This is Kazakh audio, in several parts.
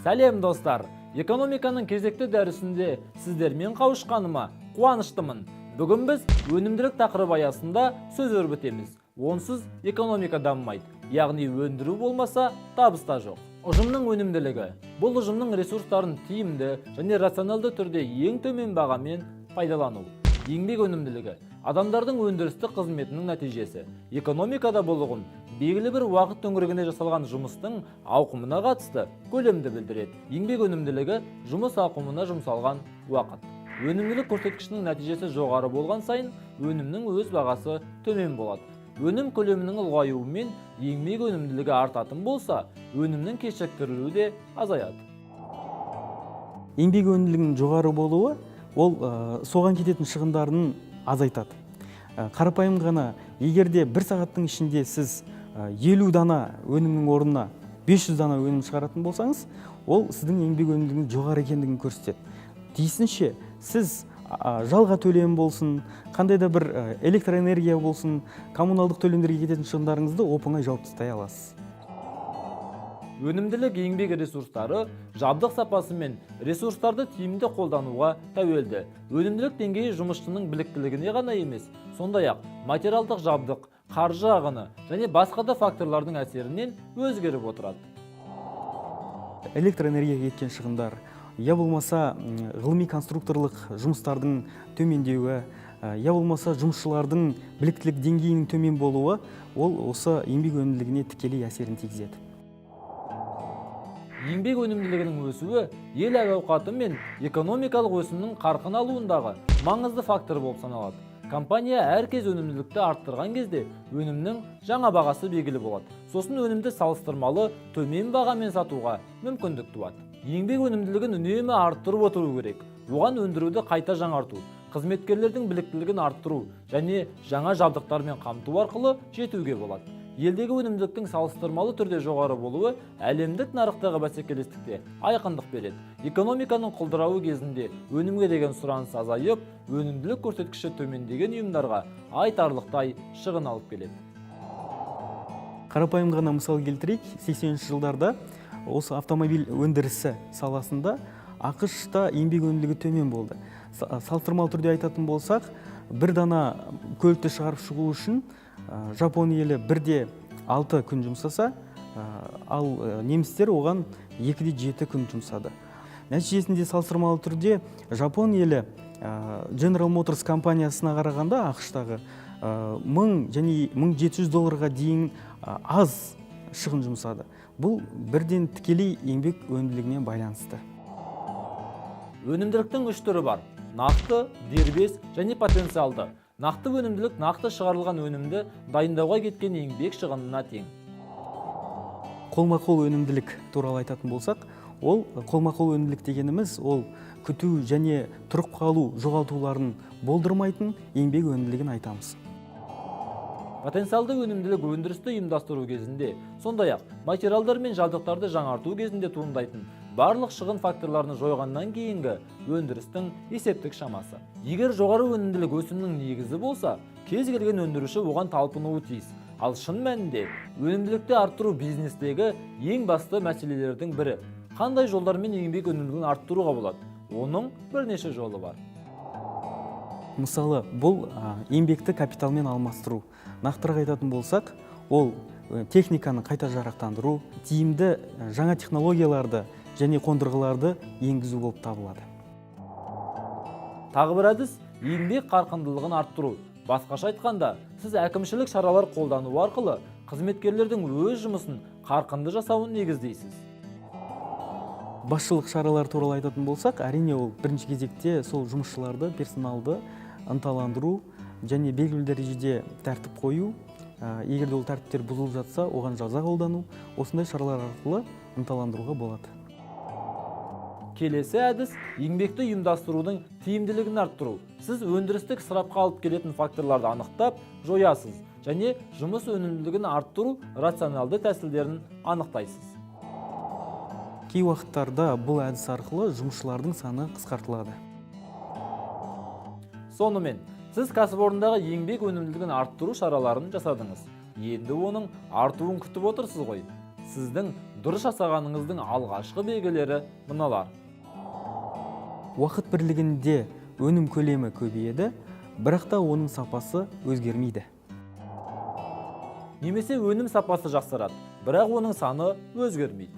Сәлем достар! Экономиканың кезекті дәрісінде сіздермен қауышқаныма қуаныштымын. Бүгін біз өнімділік тақырыбы аясында сөз өрбітеміз. Онсыз экономика дамымайды, яғни өндіру болмаса, табыс та жоқ. Ұжымның өнімділігі бұл ұжымның ресурстарын тиімді және рационалды түрде ең төмен бағамен пайдалану. Еңбек өнімділігі адамдардың өндірістік қызметінің нәтижесі. Экономикада бұл ұғым белгілі бір уақыт төңірегінде жасалған жұмыстың ауқымына қатысты көлемді білдіреді. Еңбек өнімділігі жұмыс ауқымына жұмсалған уақыт. Өнімділік көрсеткішінің нәтижесі жоғары болған сайын өнімнің өз бағасы төмен болады. Өнім көлемінің ұлғаюымен еңбек өнімділігі артатын болса, өнімнің кешіктірілуі де азаяды. Еңбек өнімділігінің жоғары болуы ол соған кететін шығындарын азайтады. Қарапайым ғана, егерде бір сағаттың ішінде сіз 50 дана өнімнің орнына 500 дана өнім шығаратын болсаңыз, ол сіздің еңбек өнімділігінің жоғары екендігін көрсетеді. Тиісінше сіз жалға төлем болсын, қандай да бір электроэнергия болсын, коммуналдық төлемдерге кететін шығындарыңызды оп-оңай жауып тастай аласыз. Өнімділік еңбек ресурстары жабдық сапасы мен ресурстарды тиімді қолдануға тәуелді. Өнімділік деңгейі жұмысшының біліктілігіне ғана емес, сондай-ақ материалдық жабдық, қаржы ағыны және басқа да факторлардың әсерінен өзгеріп отырады. Электроэнергияға кеткен шығындар, я болмаса ғылыми конструкторлық жұмыстардың төмендеуі, я болмаса жұмысшылардың біліктілік деңгейінің төмен болуы, ол осы еңбек өнімділігіне тікелей әсерін тигізеді. Еңбек өнімділігінің өсуі ел әл-ауқаты мен экономикалық өсімнің қарқын алуындағы маңызды фактор болып саналады. Компания әркез өнімділікті арттырған кезде өнімнің жаңа бағасы белгілі болады. Сосын өнімді салыстырмалы төмен бағамен сатуға мүмкіндік туады. Еңбек өнімділігін үнемі арттырып отыру керек. Оған өндіруді қайта жаңарту, қызметкерлердің біліктілігін арттыру және жаңа жабдықтармен қамту арқылы жетуге болады. Елдегі өнімділіктің салыстырмалы түрде жоғары болуы әлемдік нарықтағы бәсекелестікте айқындық береді. Экономиканың құлдырауы кезінде өнімге деген сұраныс азайып, өнімділік көрсеткіші төмендеген ұйымдарға айтарлықтай шығын алып келеді. Қарапайым ғана мысал келтірейік, 80-ші жылдарда осы автомобиль өндірісі саласында ақш-та еңбек өнімділігі төмен болды. Салыстырмалы түрде айтатын болсақ, бір дана көлікті шығарып шығу үшін Жапон елі 1-6 күн жұмсаса, ал немістер оған 2-7 күн жұмсады. Нәтижесінде салыстырмалы түрде Жапон елі General Motors компаниясына қарағанда ақш-тағы 1000 және $1700 дейін аз шығын жұмсады. Бұл бірден тікелей еңбек өнімділігіне байланысты. Өнімділіктің 3 түрі бар: нақты, дербес және потенциалды. Нақты өнімділік нақты шығарылған өнімді дайындауға кеткен еңбек шығынына тең. Қолма-қол өнімділік туралы айтатын болсақ, ол қолма-қол өнімділік дегеніміз ол күту және тұрып қалу жоғалтуларын болдырмайтын еңбек өнімділігін айтамыз. Потенциалды өнімділік өндірісті ұйымдастыру кезінде, сондай-ақ материалдар мен жабдықтарды жаңарту кезінде туындайтын барлық шығын факторларын жойғаннан кейінгі өндірістің есептік шамасы. Егер жоғары өнімділік өсімнің негізі болса, кез келген өндіруші оған талпынуы тиіс. Ал шын мәнінде өнімділікті арттыру бизнестегі ең басты мәселелердің бірі. Қандай жолдармен еңбек өнімділігін арттыруға болады? Оның бірнеше жолы бар. Мысалы, бұл еңбекті капиталмен алмастыру. Нақтырақ айтатын болсақ, ол техниканы қайта жарақтандыру, тиімді жаңа технологияларды және қондырғыларды енгізу болып табылады. Тағы бір әдіс – еңбек қарқындылығын арттыру. Басқаша айтқанда, сіз әкімшілік шаралар қолдану арқылы қызметкерлердің өз жұмысын қарқынды жасауын негіздейсіз. Басшылық шаралар туралы айтатын болсақ, әрине ол бірінші кезекте сол жұмысшыларды, персоналды ынталандыру және белгілі дәрежеде тәртіп қою. Егерде ол тәртіптер бұзылып жатса, оған жаза қолдану, осындай шаралар арқылы ынталандыруға болады. Келесі әдіс – еңбекті ұйымдастырудың тиімділігін арттыру. Сіз өндірістік ысырапқа алып келетін факторларды анықтап, жоясыз және жұмыс өнімділігін арттыру рационалды тәсілдерін анықтайсыз. Кей уақыттарда бұл әдіс арқылы жұмысшылардың саны қысқартылады. Сонымен, сіз кәсіпорындағы еңбек өнімділігін арттыру шараларын жасадыңыз. Енді оның артуын күтіп отырсыз ғой. сіздің дұрыс жасағаныңыздың алғашқы белгілері мыналар. Уақыт бірлігінде өнім көлемі көбейеді, бірақ та оның сапасы өзгермейді. Немесе өнім сапасы жақсарады, бірақ оның саны өзгермейді.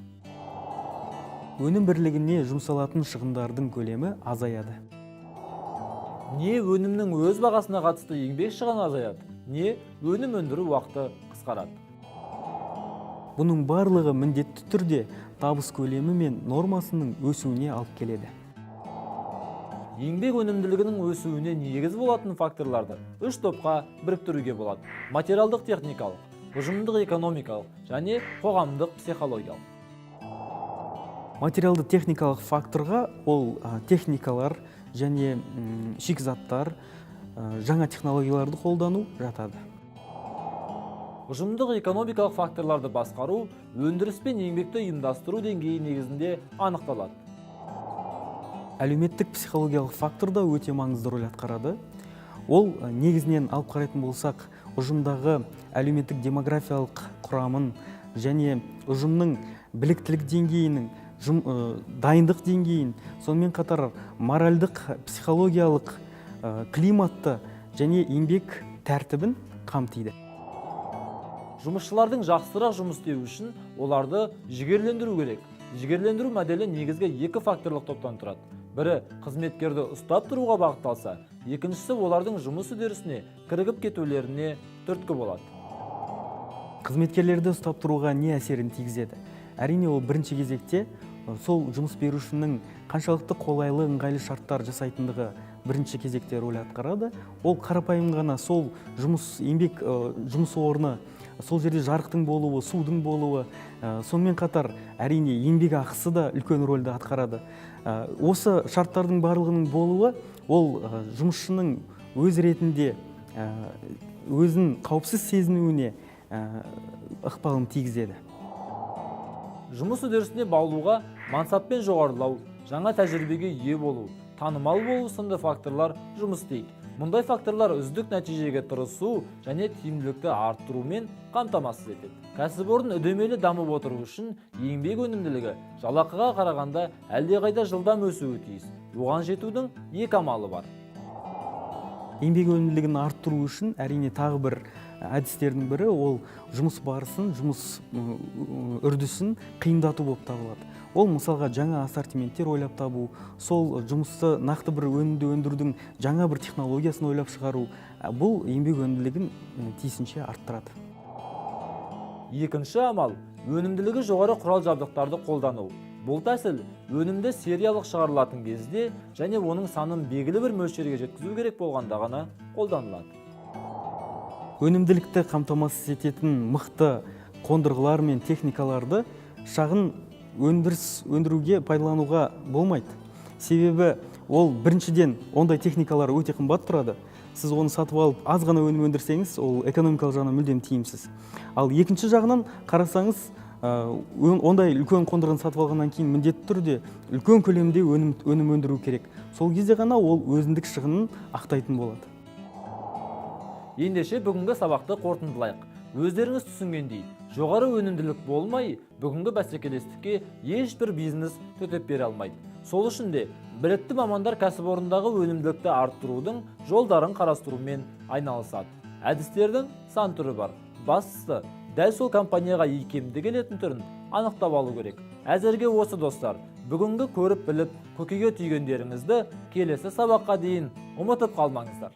Өнім бірлігіне жұмсалатын шығындардың көлемі азаяды. Не өнімнің өз бағасына қатысты еңбек шығыны азаяды, не өнім өндіру уақыты қысқарады. Бұның барлығы міндетті түрде табыс көлемі мен нормасының өсуіне алып келеді. Еңбек өнімділігінің өсуіне негіз болатын факторларды үш топқа біріктіруге болады: материалдық техникалық, ұжымдық экономикалық және қоғамдық психологиялық. Материалды техникалық факторға ол техникалар және шикізаттар, жаңа технологияларды қолдану жатады. Ұжымдық экономикалық факторларды басқару өндіріс пен еңбекті ұйымдастыру деңгейі негізінде анықталады. Әлеуметтік психологиялық фактор да өте маңызды рөл атқарады. Ол негізінен алып қарайтын болсақ, ұжымдағы әлеуметтік демографиялық құрамын және ұжымның біліктілік деңгейінің, дайындық деңгейін, сонымен қатар моральдық, психологиялық климатты және еңбек тәртібін қамтиды. Жұмысшылардың жақсырақ жұмыс істеу үшін оларды жігерлендіру керек. Жігерлендіру моделі негізгі екі факторлық топтан тұрады. Бірі қызметкерді ұстап тұруға бағытталса, екіншісі олардың жұмыс үдерісіне кірігіп кетулеріне түрткі болады. Қызметкерлерді ұстап тұруға не әсерін тигізеді? Әрине, ол бірінші кезекте сол жұмыс берушінің қаншалықты қолайлы, ыңғайлы шарттар жасайтындығы бірінші кезекте рөл атқарады. Ол қарапайым ғана сол жұмыс орны, сол жерде жарықтың болуы, судың болуы, сонымен қатар әрине еңбек ақысы да үлкен рөлді атқарады. Осы шарттардың барлығының болуы ол жұмысшының өз ретінде өзін қауіпсіз сезінуіне ықпалын тигізеді. Жұмыс үдерісіне баулуға мансаппен жоғарылау, жаңа тәжірибеге ие болу, танымал болу сынды факторлар жұмыс істейді. Мұндай факторлар үздік нәтижеге тырысу және тиімділікті арттырумен қамтамасыз етеді. Кәсіпорын үдемелі дамып отыру үшін еңбек өнімділігі жалақыға қарағанда әлдеқайда жылдам өсуі тиіс. Оған жетудің екі амалы бар. Еңбек өнімділігін арттыру үшін әрине тағы бір әдістердің бірі ол жұмыс барысын, жұмыс үрдісін қиындату болып табылады. Ол мысалға жаңа ассортименттер ойлап табу, сол жұмысты нақты бір өнімді өндірудің жаңа бір технологиясын ойлап шығару, бұл еңбек өнімділігін тиісінше арттырады. Екінші амал өнімділігі жоғары құрал жабдықтарды қолдану. Бұл тәсіл өнімді сериялық шығарылатын кезде және оның санын белгілі бір мөлшерге жеткізу керек болғанда ғана қолданылады. Өнімділікті қамтамасыз ететін мықты қондырғылар мен техникаларды шағын өндіруге пайдалануға болмайды. Себебі ол біріншіден ондай техникалар өте қымбат тұрады. Сіз оны сатып алып, аз ғана өнім өндірсеңіз, ол экономикалық жағынан мүлдем тиімсіз. Ал екінші жағынан қарасаңыз, ондай үлкен қондырғыны сатып алғаннан кейін міндетті түрде үлкен көлемде өнім өндіру керек. Сол кезде ғана ол өзіндік шығынын ақтайтын болады. Ендеше бүгінгі сабақты қорытындылайық. Өздеріңіз түсінгендей, жоғары өнімділік болмай, бүгінгі бәсекелестікке ешбір бизнес төтеп бере алмайды. Сол үшін де білікті мамандар кәсіпорындағы өнімділікті арттырудың жолдарын қарастырумен айналысады. Әдістердің сан түрі бар. Бастысы, дәл сол компанияға икемді келетін түрін анықтап алу керек. Әзірге осы достар, бүгінгі көріп біліп көкейге түйгендеріңізді келесі сабаққа дейін ұмытып қалмаңыздар.